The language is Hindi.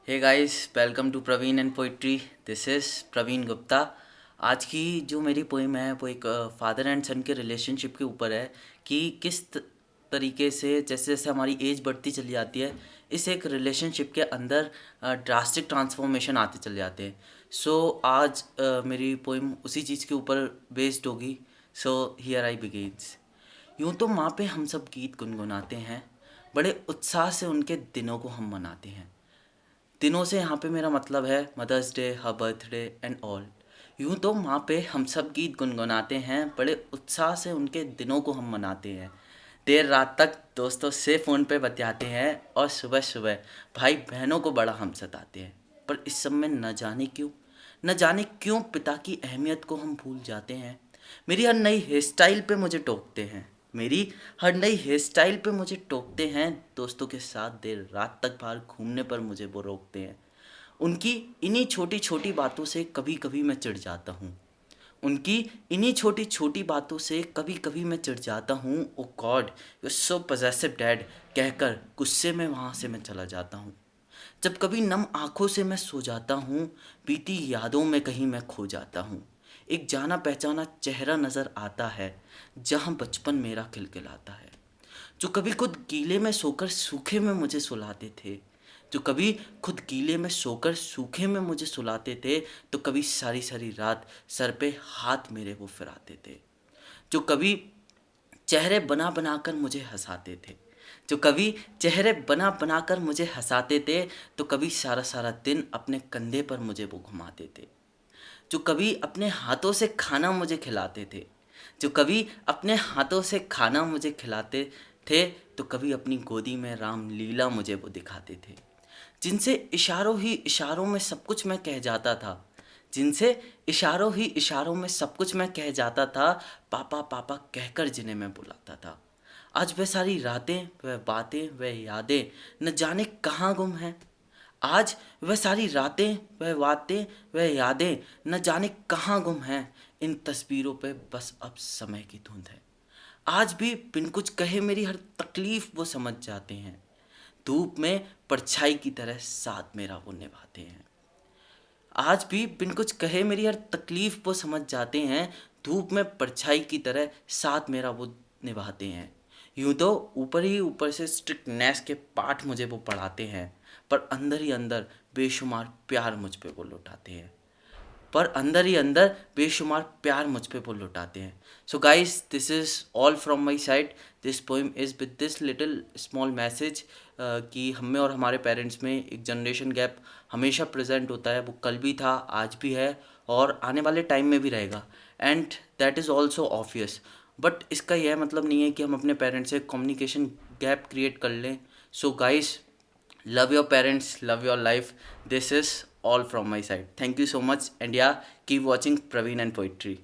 Hey guys, welcome to Praveen and poetry. This is Praveen Gupta. आज की जो मेरी पोइम है वो एक फादर एंड सन के रिलेशनशिप के ऊपर है कि तरीके से जैसे जैसे हमारी एज बढ़ती चली जाती है, इस एक रिलेशनशिप के अंदर ड्रास्टिक ट्रांसफॉर्मेशन आते चले जाते हैं। आज मेरी पोइम उसी चीज़ के ऊपर बेस्ड होगी। Here I begins. यूँ तो माँ पे हम सब गीत गुनगुनाते हैं, बड़े उत्साह से उनके दिनों को हम मनाते हैं। दिनों से यहाँ पे मेरा मतलब है मदर्स डे, हर बर्थडे एंड ऑल। यूँ तो माँ पे हम सब गीत गुनगुनाते हैं, बड़े उत्साह से उनके दिनों को हम मनाते हैं। देर रात तक दोस्तों से फ़ोन पे बतियाते हैं और सुबह सुबह भाई बहनों को बड़ा हम सताते हैं। पर इस सब में न जाने क्यों पिता की अहमियत को हम भूल जाते हैं। मेरी हर नई हेयर स्टाइल पे मुझे टोकते हैं मेरी हर नई हेयर स्टाइल पे मुझे टोकते हैं। दोस्तों के साथ देर रात तक बाहर घूमने पर मुझे वो रोकते हैं। उनकी इन्हीं छोटी छोटी बातों से कभी कभी मैं चिढ़ जाता हूँ। उनकी इन्हीं छोटी छोटी बातों से कभी कभी मैं चिढ़ जाता हूँ। Oh God, you so possessive dad कहकर गुस्से में वहाँ से मैं चला जाता हूँ। जब कभी नम आंखों से मैं सो जाता हूँ, बीती यादों में कहीं मैं खो जाता हूँ। एक जाना पहचाना चेहरा नज़र आता है, जहाँ बचपन मेरा खिलखिलाता है। जो कभी खुद गीले में सोकर सूखे में मुझे सुलाते थे जो कभी खुद गीले में सोकर सूखे में मुझे सुलाते थे, तो कभी सारी सारी रात सर पे हाथ मेरे वो फिराते थे। जो कभी चेहरे बना बना कर मुझे हंसाते थे जो कभी चेहरे बना बना कर मुझे हंसाते थे, तो कभी सारा सारा दिन अपने कंधे पर मुझे वो घुमाते थे। जो कभी अपने हाथों से खाना मुझे खिलाते थे जो कभी अपने हाथों से खाना मुझे खिलाते थे, तो कभी अपनी गोदी में रामलीला मुझे वो दिखाते थे। जिनसे इशारों ही इशारों में सब कुछ मैं कह जाता था जिनसे इशारों ही इशारों में सब कुछ मैं कह जाता था, पापा पापा कहकर जिन्हें मैं बुलाता था। आज वह सारी रातें, वह बातें, वह यादें न जाने कहाँ गुम हैं। आज वह सारी रातें, वह बातें, वह यादें न जाने कहाँ गुम हैं। इन तस्वीरों पे बस अब समय की धुंध है। आज भी बिन कुछ कहे मेरी हर तकलीफ वो समझ जाते हैं। धूप में परछाई की तरह साथ मेरा वो निभाते हैं। आज भी बिन कुछ कहे मेरी हर तकलीफ वो समझ जाते हैं। धूप में परछाई की तरह साथ मेरा वो निभाते हैं। यूं तो ऊपर ही ऊपर से स्ट्रिक्टनेस के पाठ मुझे वो पढ़ाते हैं, पर अंदर ही अंदर बेशुमार प्यार मुझ पे वो लुटाते हैं। पर अंदर ही अंदर बेशुमार प्यार मुझ पे वो लुटाते हैं। So guys, this is all from my side. This poem is with this little small message कि हम में और हमारे पेरेंट्स में एक जनरेशन गैप हमेशा प्रेजेंट होता है। वो कल भी था, आज भी है और आने वाले टाइम में भी रहेगा। And that is also obvious. But इसका यह मतलब नहीं है कि हम अपने पेरेंट्स से कम्युनिकेशन गैप क्रिएट कर लें। So guys, love your parents, love your life. This is all from my side. Thank you so much, and yeah, keep watching Praveen and Poetry.